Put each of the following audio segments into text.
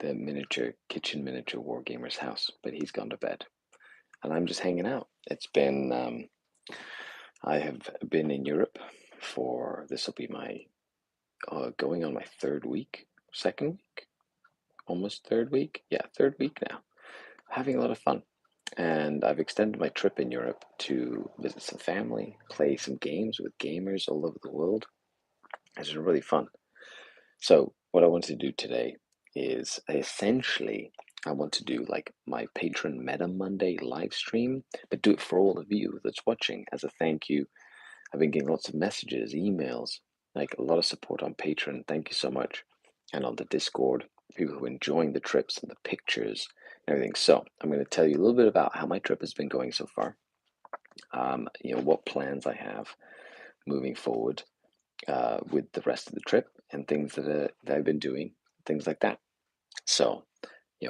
the miniature wargamer's house, but he's gone to bed, and I'm just hanging out. It's been I have been in Europe for this will be my going on my second week, almost third week. Yeah, third week now. Having a lot of fun. And I've extended my trip in Europe to visit some family, play some games with gamers all over the world. It's really fun. So, what I want to do today is essentially I want to do like my patron Meta Monday live stream, but do it for all of you that's watching as a thank you. I've been getting lots of messages, emails, like a lot of support on Patreon. Thank you so much. And on the Discord, people who are enjoying the trips and the pictures and everything. So I'm going to tell you a little bit about how my trip has been going so far. What plans I have moving forward with the rest of the trip and things that I've been doing, things like that. So,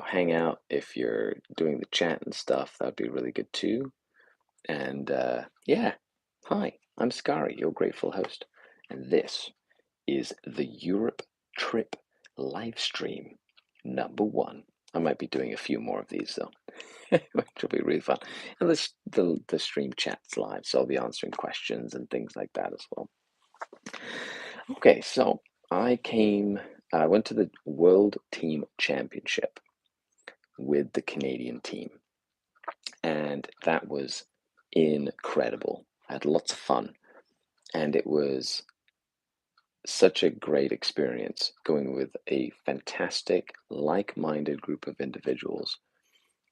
hang out if you're doing the chat and stuff. That'd be really good too. And yeah, hi, I'm Skari, your grateful host, and this is the Europe trip live stream #1. I might be doing a few more of these though, which will be really fun. And the stream chat's live, so I'll be answering questions and things like that as well. Okay, so I went to the World Team Championship with the Canadian team, and that was incredible. I had lots of fun, and it was such a great experience going with a fantastic, like minded group of individuals.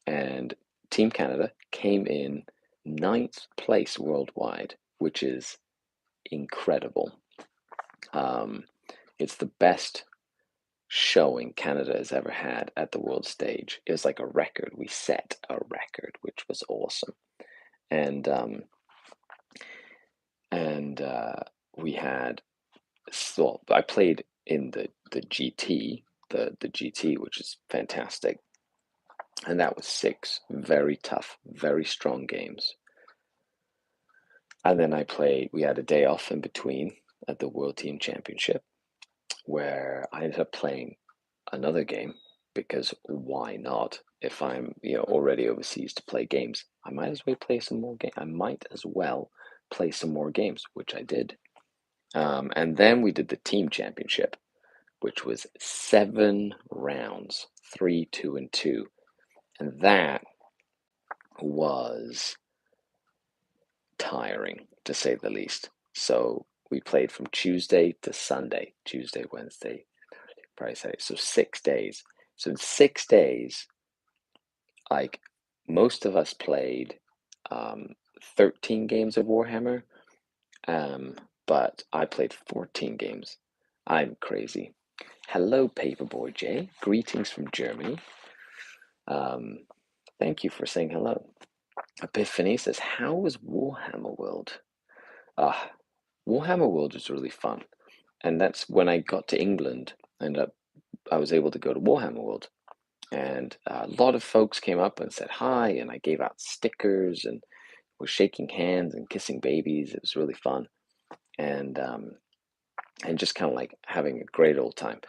And Team Canada came in ninth place worldwide, which is incredible. It's the best showing Canada has ever had at the world stage. It was like a record. We set a record, which was awesome. And we had so I played in the GT, the GT, which is fantastic, and that was 6 very tough, very strong games. And then we had a day off in between at the World Team Championship, where I ended up playing another game because why not? If I'm already overseas to play games, I might as well play some more games. I might as well play some more games, which I did. And then we did the team championship, which was 7 rounds, 3, 2, and 2. And that was tiring, to say the least. So we played from Tuesday to Sunday, Tuesday, Wednesday, Friday, Saturday. So 6 days. So in 6 days, like most of us played 13 games of Warhammer, but I played 14 games. I'm crazy. Hello, Paperboy J. Greetings from Germany. Thank you for saying hello. Epiphany says, how was Warhammer World? Warhammer World was really fun. And that's when I got to England, and I was able to go to Warhammer World. And a lot of folks came up and said hi, and I gave out stickers and was shaking hands and kissing babies. It was really fun. And just kind of like having a great old time.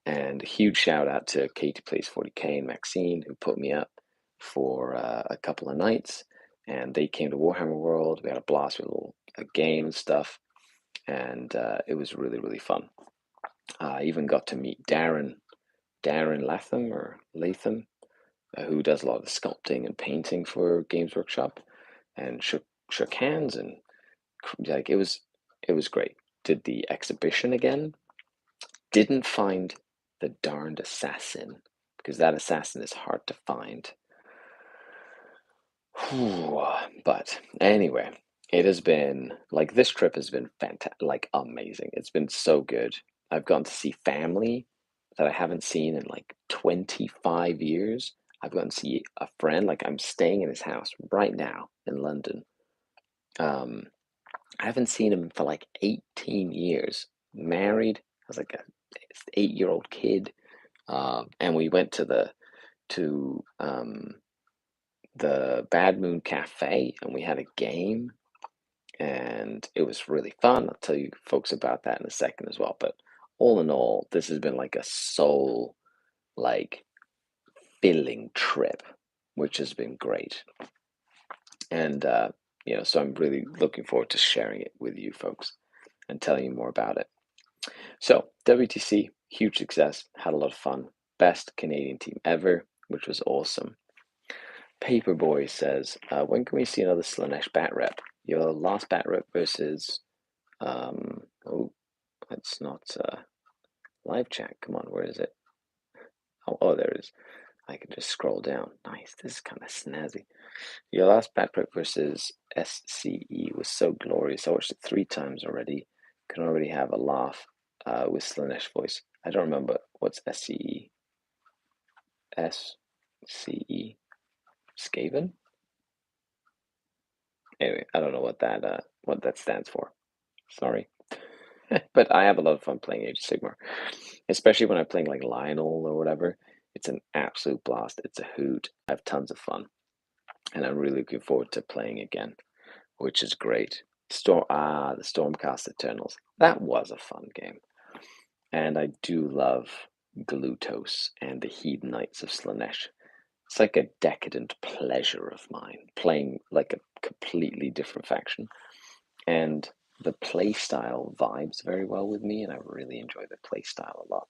And a huge shout out to Katie Plays 40K and Maxine, who put me up for a couple of nights. And they came to Warhammer World. We had a blast with a game and stuff. And it was really, really fun. I even got to meet Darren Latham, who does a lot of sculpting and painting for Games Workshop, and shook hands, and like it was great. Did the exhibition again. Didn't find the darned assassin, because that assassin is hard to find. But anyway, it has been like this trip has been fantastic, like amazing. It's been so good. I've gotten to see family that I haven't seen in like 25 years. I've gotten to see a friend, like I'm staying in his house right now in London. I haven't seen him for like 18 years. Married, I was like a 8-year-old kid. And we went to the Bad Moon Cafe, and we had a game, and it was really fun. I'll tell you folks about that in a second as well. But all in all, this has been like a soul, like fulfilling trip, which has been great. And so I'm really looking forward to sharing it with you folks and telling you more about it. So WTC, huge success, had a lot of fun. Best Canadian team ever, which was awesome. Paperboy says, when can we see another Slanesh bat rep? Your last bat rep versus it's not live chat. Come on, where is it? Oh, there it is. I can just scroll down. Nice. This is kind of snazzy. Your last bat rep versus SCE was so glorious. I watched it 3 times already. Can already have a laugh with Slanesh voice. I don't remember what's SCE. SCE. Skaven? Anyway, I don't know what that stands for. Sorry. But I have a lot of fun playing Age of Sigmar, especially when I'm playing like Lionel or whatever. It's an absolute blast. It's a hoot. I have tons of fun, and I'm really looking forward to playing again, which is great. The Stormcast Eternals. That was a fun game, and I do love Glutos and the Heathen Knights of Slanesh. It's like a decadent pleasure of mine playing like a completely different faction, and the play style vibes very well with me, and I really enjoy the play style a lot.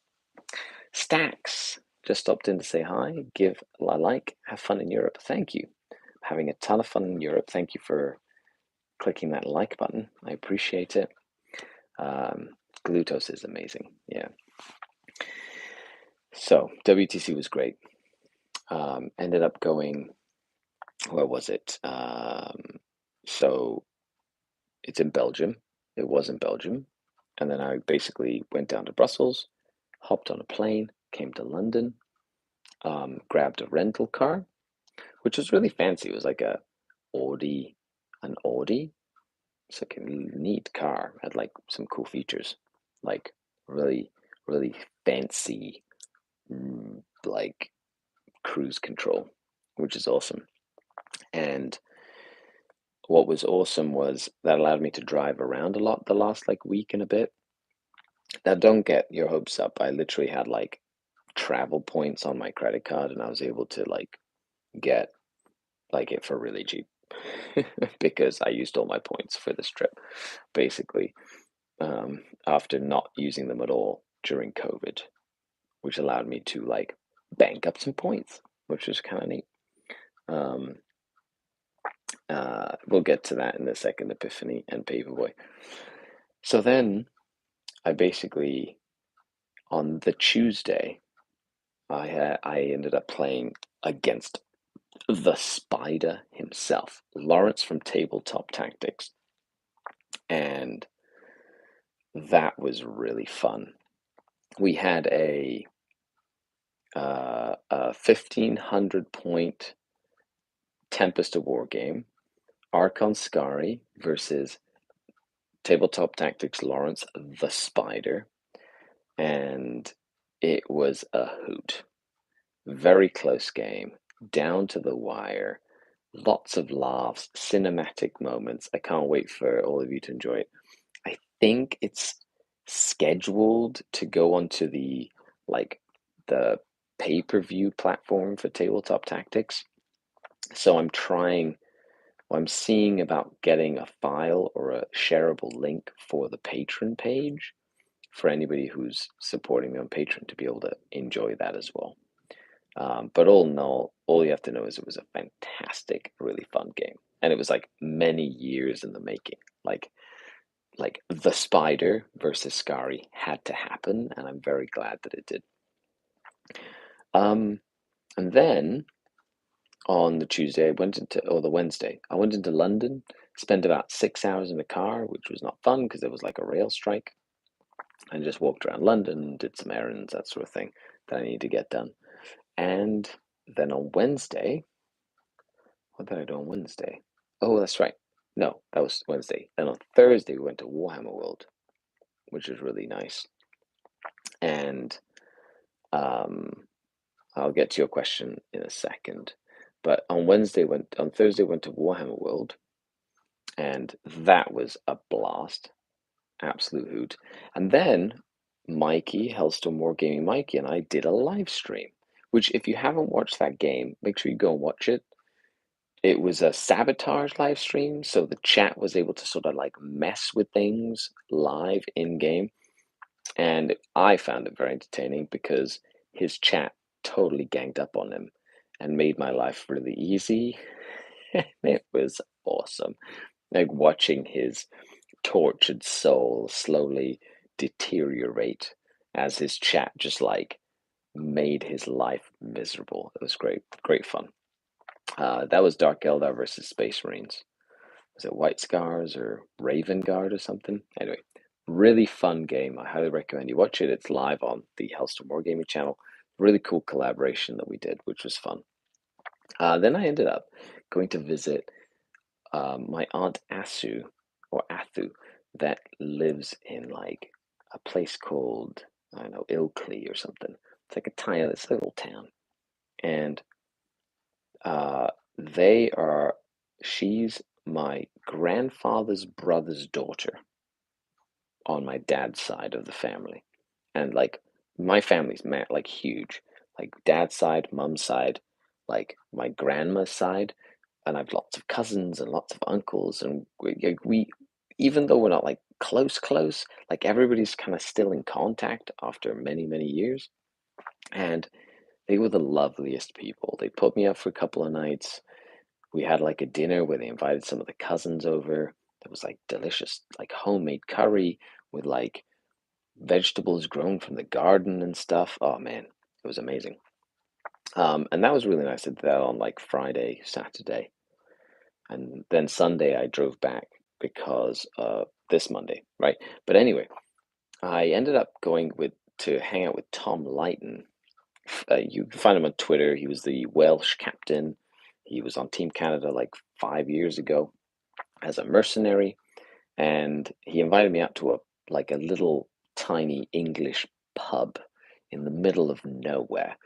Stacks just stopped in to say hi, give a like, have fun in Europe. Thank you. Having a ton of fun in Europe. Thank you for clicking that like button. I appreciate it. Glutos is amazing. Yeah. So WTC was great. Ended up going, where was it? So it's in Belgium. It was in Belgium. And then I basically went down to Brussels, hopped on a plane, came to London, grabbed a rental car, which was really fancy. It was like an Audi. It's like a neat car. Had like some cool features, like really, really fancy, like cruise control, which is awesome. And what was awesome was that allowed me to drive around a lot the last like week and a bit. Now, don't get your hopes up. I literally had like travel points on my credit card, and I was able to like get like it for really cheap because I used all my points for this trip, basically, after not using them at all during COVID, which allowed me to like bank up some points, which was kind of neat. We'll get to that in a second, Epiphany and Paperboy. So then I basically, on the Tuesday, I ended up playing against the Spider himself, Lawrence from Tabletop Tactics, and that was really fun. We had a 1,500 point Tempest of War game, Archon Skari versus Tabletop Tactics Lawrence the Spider, and it was a hoot. Very close game, down to the wire, lots of laughs, cinematic moments. I can't wait for all of you to enjoy it. I think it's scheduled to go onto the pay-per-view platform for Tabletop Tactics. So I'm seeing about getting a file or a shareable link for the Patreon page for anybody who's supporting me on Patreon to be able to enjoy that as well. But all in all you have to know is it was a fantastic, really fun game. And it was like many years in the making. Like the Spider versus Skari had to happen, and I'm very glad that it did. And then on the Tuesday, the Wednesday, I went into London, spent about 6 hours in the car, which was not fun because there was like a rail strike, and just walked around London, did some errands, that sort of thing that I needed to get done. And then on Wednesday, what did I do on Wednesday? Oh, that's right. No, that was Wednesday. Then on Thursday, we went to Warhammer World, which was really nice. And I'll get to your question in a second. But on Thursday, went to Warhammer World, and that was a blast, absolute hoot. And then Mikey, Hellstorm Wargaming Mikey, and I did a live stream, which if you haven't watched that game, make sure you go and watch it. It was a sabotage live stream, so the chat was able to sort of like mess with things live in game. And I found it very entertaining because his chat totally ganged up on him and made my life really easy. It was awesome. Like watching his tortured soul slowly deteriorate as his chat just like made his life miserable. It was great, great fun. That was Dark Eldar versus Space Marines. Was it White Scars or Raven Guard or something? Anyway, really fun game. I highly recommend you watch it. It's live on the Hellstorm Wargaming channel. Really cool collaboration that we did, which was fun. Then I ended up going to visit my aunt Asu or Athu that lives in like a place called, I don't know, Ilkley or something. It's like a tiny, it's a little town. And uh, they are, she's my grandfather's brother's daughter on my dad's side of the family. And like my family's like huge. Like dad's side, mom's side, like my grandma's side, and I've lots of cousins and lots of uncles, and we even though we're not like close, like everybody's kind of still in contact after many years, and they were the loveliest people. They put me up for a couple of nights. We had like a dinner where they invited some of the cousins over. There was like delicious, like homemade curry with like vegetables grown from the garden and stuff. Oh man, it was amazing. And that was really nice. I did that on like Friday, Saturday, and then Sunday I drove back because this Monday, right? But anyway, I ended up going with to hang out with Tom Lighton. You can find him on Twitter. He was the Welsh captain. He was on Team Canada like 5 years ago as a mercenary, and he invited me out to a little tiny English pub in the middle of nowhere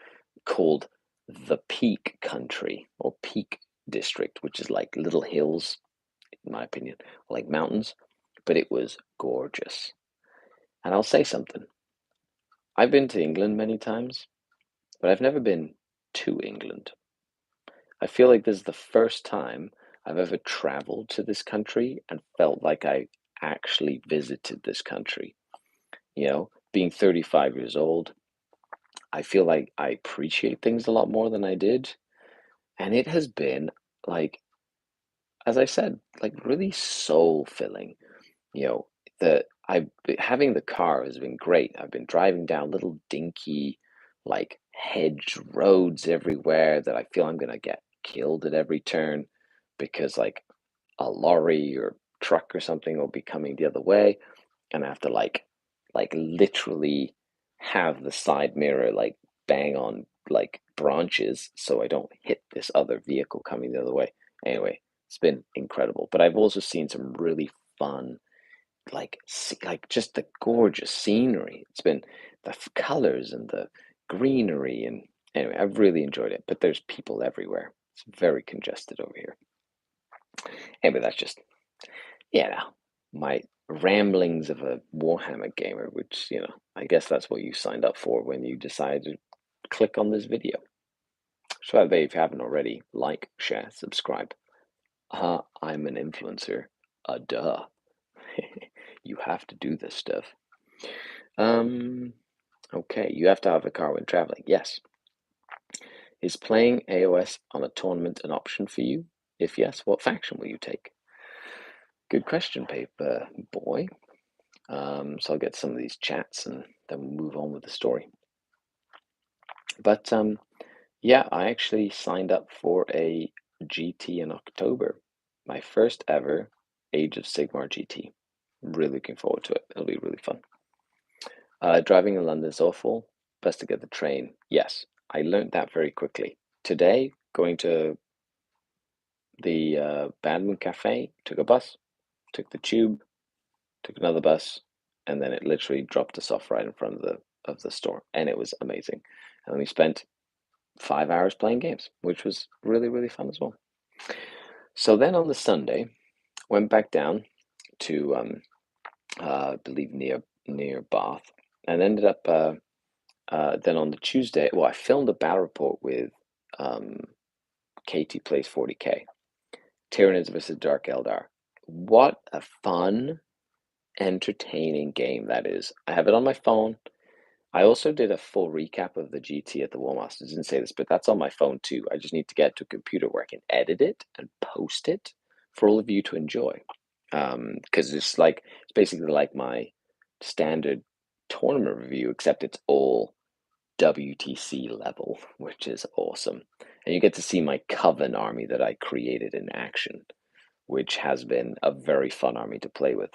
called the Peak Country or Peak District, which is like little hills, in my opinion, like mountains, but it was gorgeous. And I'll say something. I've been to England many times, but I've never been to England. I feel like this is the first time I've ever traveled to this country and felt like I actually visited this country. You know, being 35 years old, I feel like I appreciate things a lot more than I did. And it has been like, as I said, like really soul filling. You know, having the car has been great. I've been driving down little dinky, like hedge roads everywhere that I feel I'm gonna get killed at every turn because like a lorry or truck or something will be coming the other way, and I have to like literally have the side mirror like bang on like branches so I don't hit this other vehicle coming the other way. Anyway, it's been incredible. But I've also seen some really fun like just the gorgeous scenery. It's been the colors and the greenery, and anyway, I've really enjoyed it. But there's people everywhere. It's very congested over here. Anyway, that's just my ramblings of a Warhammer gamer, which I guess that's what you signed up for when you decided to click on this video. So by the way, if you haven't already, like, share, subscribe. I'm an influencer. Duh. You have to do this stuff. Okay, you have to have a car when traveling. Yes. Is playing AOS on a tournament an option for you? If yes, what faction will you take? Good question, paper boy. So I'll get some of these chats and then we'll move on with the story. But yeah, I actually signed up for a GT in October. My first ever Age of Sigmar GT. Really looking forward to it. It'll be really fun. Driving in London is awful. Best to get the train. Yes, I learned that very quickly. Today, going to the Badminton Cafe, took a bus, took the tube, took another bus, and then it literally dropped us off right in front of the store, and it was amazing. And then we spent 5 hours playing games, which was really fun as well. So then on the Sunday, went back down to I believe near Bath, and ended up Then on the Tuesday, well, I filmed a battle report with Katie Plays 40K. Tyranids versus Dark Eldar. What a fun, entertaining game that is. I have it on my phone. I also did a full recap of the GT at the War Masters. Didn't say this, but that's on my phone too. I just need to get to a computer where I can edit it and post it for all of you to enjoy. Because it's basically like my standard tournament review, except it's all WTC level, which is awesome. And you get to see my Coven army that I created in action, which has been a very fun army to play with.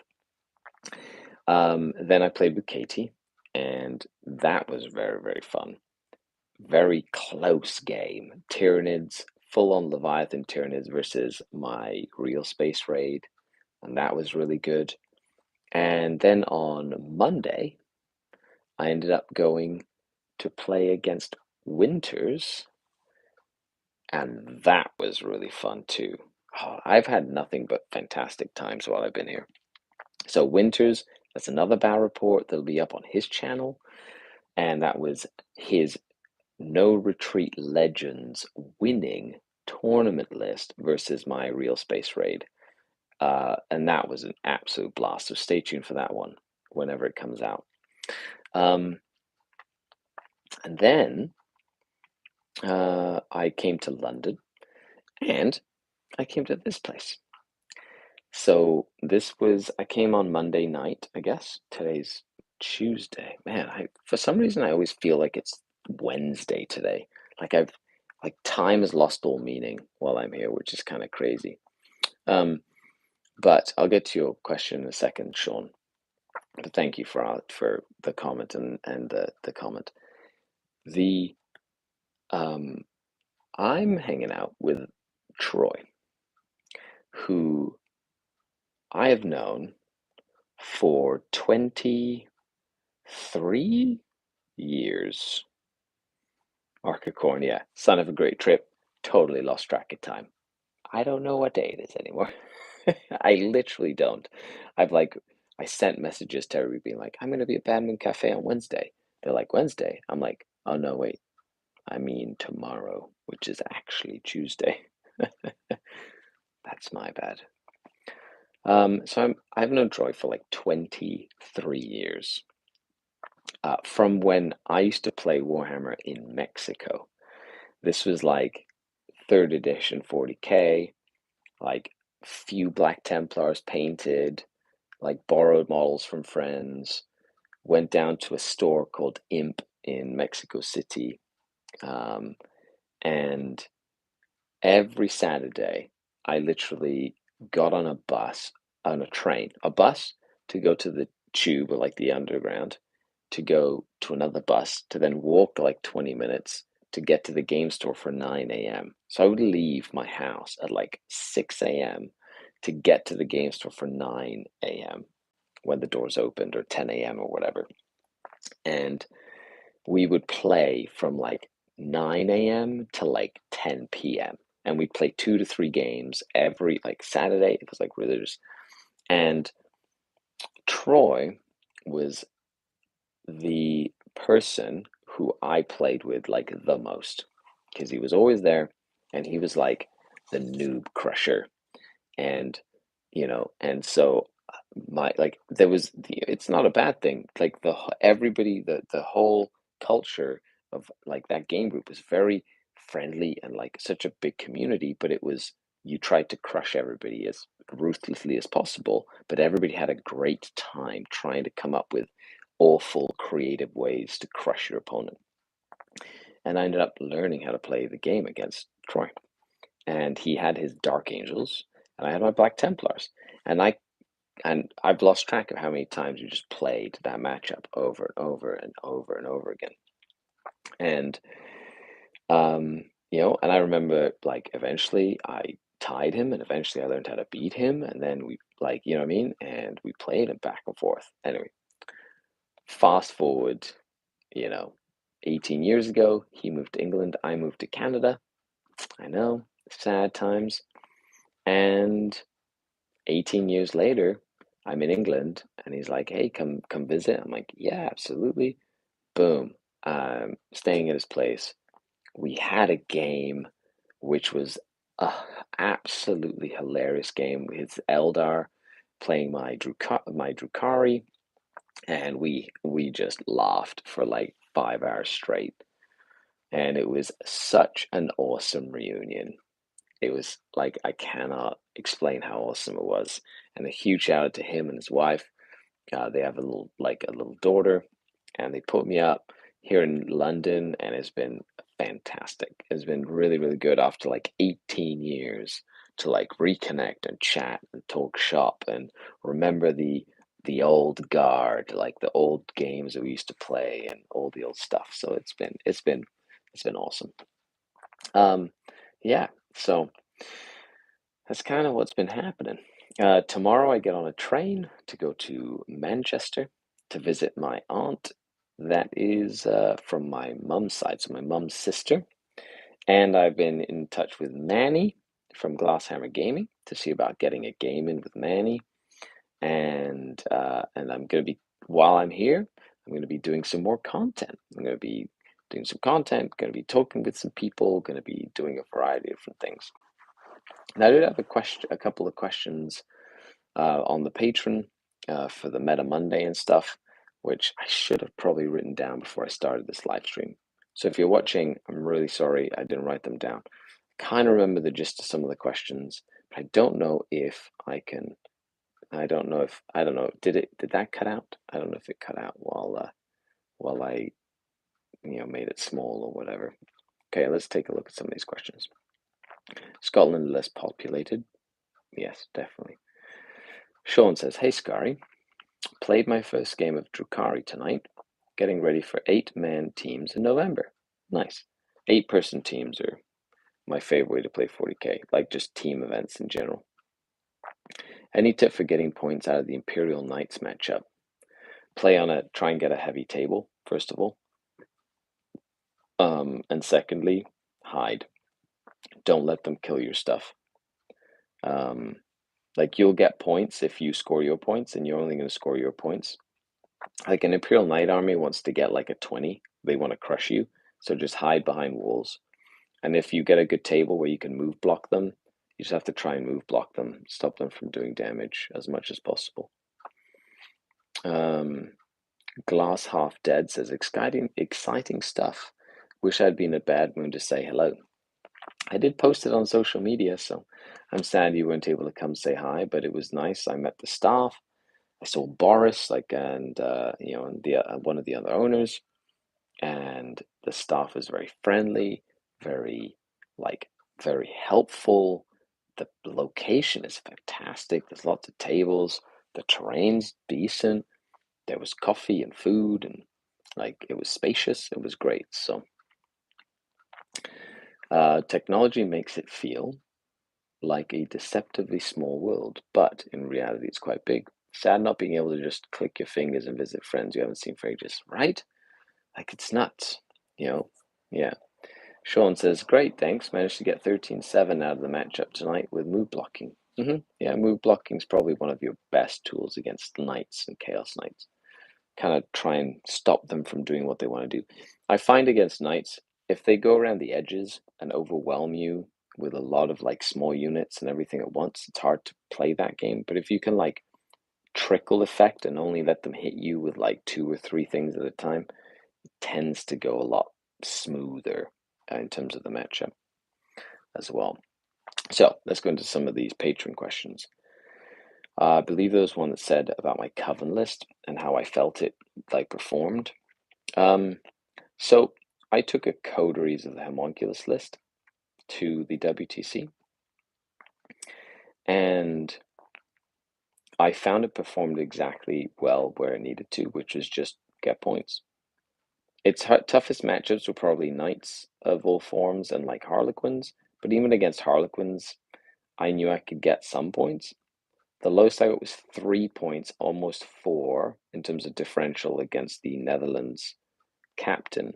Then I played with Katie, and that was very, very fun. Very close game. Tyranids, full on Leviathan Tyranids versus my real space raid, and that was really good. And then on Monday, I ended up going to play against Winters, and that was really fun too. Oh, I've had nothing but fantastic times while I've been here. So Winters, that's another battle report that'll be up on his channel, and that was his No Retreat Legends winning tournament list versus my Real Space Raid. And that was an absolute blast. So stay tuned for that one whenever it comes out. And then I came to London, and I came to this place. So I came on Monday night, I guess. Today's Tuesday. Man, for some reason I always feel like it's Wednesday today. Like time has lost all meaning while I'm here, which is kind of crazy. But I'll get to your question in a second, Sean. But thank you for the comment and the comment. I'm hanging out with Troy, who I have known for 23 years. Arcacorn, yeah. Son of a great trip. Totally lost track of time. I don't know what day it is anymore. I literally don't. I sent messages to everybody being like, I'm going to be at Bad Moon Cafe on Wednesday. They're like, Wednesday? I'm like, oh no, wait. I mean tomorrow, which is actually Tuesday. That's my bad. I've known Troy for like 23 years. From when I used to play Warhammer in Mexico. This was like 3rd edition 40K, like few Black Templars painted, like borrowed models from friends, went down to a store called Imp in Mexico City. And every Saturday, I literally got on a bus to go to the tube or like the underground, to go to another bus, to then walk like 20 minutes to get to the game store for 9 a.m. So I would leave my house at like 6 a.m. to get to the game store for 9 a.m. when the doors opened, or 10 a.m. or whatever. And we would play from like 9 a.m. to like 10 p.m. And we'd play 2 to 3 games every like Saturday. It was like Ritters. And Troy was the person who I played with like the most, because he was always there, and he was like the noob crusher. And and so my like there was it's not a bad thing, like the whole culture of like that game group was very friendly and like such a big community, but it was, you tried to crush everybody as ruthlessly as possible, but everybody had a great time trying to come up with awful creative ways to crush your opponent. And I ended up learning how to play the game against Troy, and he had his Dark Angels and I had my Black Templars, and I've lost track of how many times we just played that matchup over and over and over and over again. And and I remember like eventually I tied him, and eventually I learned how to beat him, and then we like, you know what I mean? And we played it back and forth. Anyway, fast forward, 18 years ago, he moved to England, I moved to Canada. I know, sad times. And 18 years later, I'm in England, and he's like, "Hey, come visit." I'm like, "Yeah, absolutely." Boom. staying at his place. We had a game which was a absolutely hilarious game. It's Eldar playing my Drukari, and we just laughed for like 5 hours straight. And it was such an awesome reunion. It was like I cannot explain how awesome it was. And a huge shout out to him and his wife. They have a little daughter, and they put me up here in London, and it's been fantastic. It's been really, really good after like 18 years to like reconnect and chat and talk shop and remember the old guard, like the old games that we used to play and all the old stuff. So it's been awesome. Um, yeah, so that's kind of what's been happening. Tomorrow I get on a train to go to Manchester to visit my aunt. That is from my mum's side, so my mum's sister. And I've been in touch with Manny from Glasshammer Gaming to see about getting a game in with Manny. And I'm going to be, while I'm here, I'm going to be doing some more content. I'm going to be doing some content, going to be talking with some people, going to be doing a variety of different things. And I did have a couple of questions on the Patreon for the Meta Monday and stuff, which I should have probably written down before I started this live stream. So if you're watching, I'm really sorry I didn't write them down. I kind of remember the gist of some of the questions, but I don't know if I can. I don't know if I don't know. Did that cut out? I don't know if it cut out while I made it small or whatever. Okay, let's take a look at some of these questions. Scotland less populated? Yes, definitely. Sean says, "Hey Skari, played my first game of Drukari tonight, getting ready for 8-man teams in November. Nice. 8-person teams are my favorite way to play 40k, like just team events in general. Any tip for getting points out of the Imperial Knights matchup? Try and get a heavy table, first of all. And secondly, hide. Don't let them kill your stuff. Like you'll get points if you score your points, and you're only going to score your points. Like an Imperial Knight army wants to get like a 20, they want to crush you, so just hide behind walls. And if you get a good table where you can move block them, you just have to try and move block them, stop them from doing damage as much as possible. Glass Half Dead says, exciting stuff. Wish I'd been in a bad mood to say hello. I did post it on social media, so I'm sad you weren't able to come say hi, but it was nice. I met the staff. I saw Boris, and one of the other owners, and the staff was very friendly, very very helpful. The location is fantastic. There's lots of tables. The terrain's decent. There was coffee and food, and it was spacious. It was great. So technology makes it feel like a deceptively small world, but in reality, it's quite big. Sad not being able to just click your fingers and visit friends you haven't seen for ages, right? Like, it's nuts, Yeah. Sean says, great, thanks. Managed to get 13-7 out of the matchup tonight with move blocking. Yeah, move blocking is probably one of your best tools against knights and chaos knights. Kind of try and stop them from doing what they want to do. I find against knights, if they go around the edges and overwhelm you with a lot of small units and everything at once, it's hard to play that game. But if you can trickle effect and only let them hit you with 2 or 3 things at a time, it tends to go a lot smoother in terms of the matchup as well. So let's go into some of these patron questions. I believe there was one that said about my coven list and how I felt it performed. So I took a coteries of the homunculus list to the WTC, and I found it performed exactly well where it needed to, which was just get points. Its toughest matchups were probably knights of all forms and harlequins, but even against harlequins, I knew I could get some points. The lowest I got was 3 points, almost 4 in terms of differential against the Netherlands captain,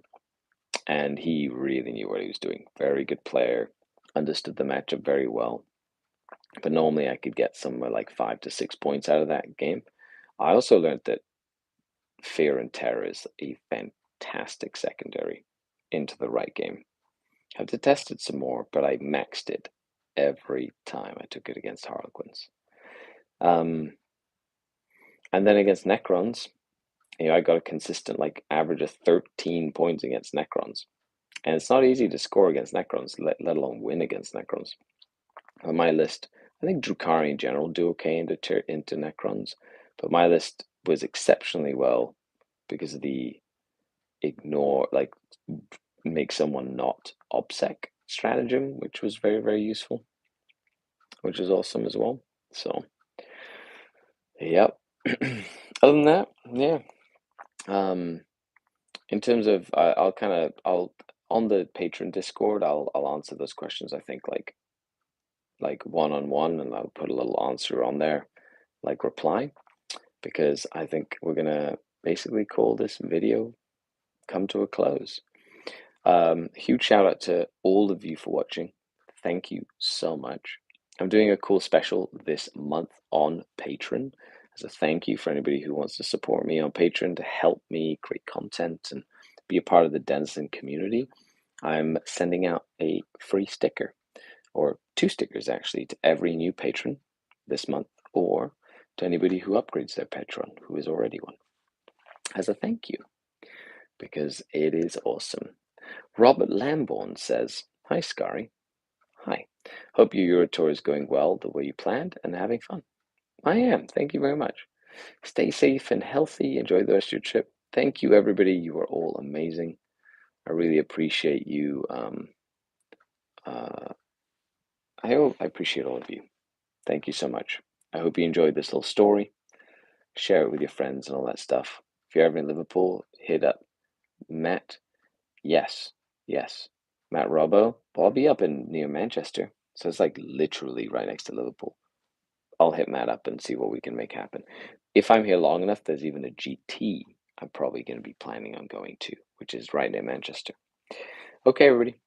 and he really knew what he was doing. Very good player, understood the matchup very well. But normally I could get somewhere 5 to 6 points out of that game. I also learned that Fear and Terror is a fantastic secondary into the right game. I've tested some more, but I maxed it every time I took it against Harlequins. And then against Necrons, I got a consistent average of 13 points against Necrons. And it's not easy to score against Necrons, let alone win against Necrons. On my list, I think Drukhari in general do okay into Necrons, but my list was exceptionally well because of the make someone not obsec stratagem, which was very, very useful, which is awesome as well. So, yep. Other than that, yeah. In terms of, I'll on the patron Discord, I'll answer those questions. I think like one-on-one, and I'll put a little answer on there, like reply, because I think we're gonna basically call this video come to a close. Huge shout out to all of you for watching. Thank you so much. I'm doing a cool special this month on Patreon as a thank you for anybody who wants to support me on Patreon to help me create content and be a part of the Denizen community. I'm sending out a free sticker, or 2 stickers actually, to every new patron this month, or to anybody who upgrades their Patreon who is already one, as a thank you, because it is awesome. Robert Lambourne says, "Hi, Skari. Hi. Hope your Euro tour is going well the way you planned and having fun." I am. Thank you very much. Stay safe and healthy. Enjoy the rest of your trip. Thank you, everybody. You are all amazing. I really appreciate you. I appreciate all of you. Thank you so much. I hope you enjoyed this little story. Share it with your friends and all that stuff. If you're ever in Liverpool, hit up Matt. Yes, Matt Robbo. Well, I'll be up in near Manchester, so it's like literally right next to Liverpool. I'll hit Matt up and see what we can make happen. If I'm here long enough, there's even a GT I'm probably going to be planning on going to, which is right near Manchester. Okay, everybody.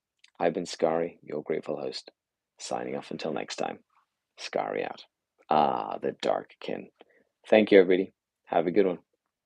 I've been Skari, your grateful host. Signing off until next time. Skari out. Ah, the dark kin. Thank you, everybody. Have a good one.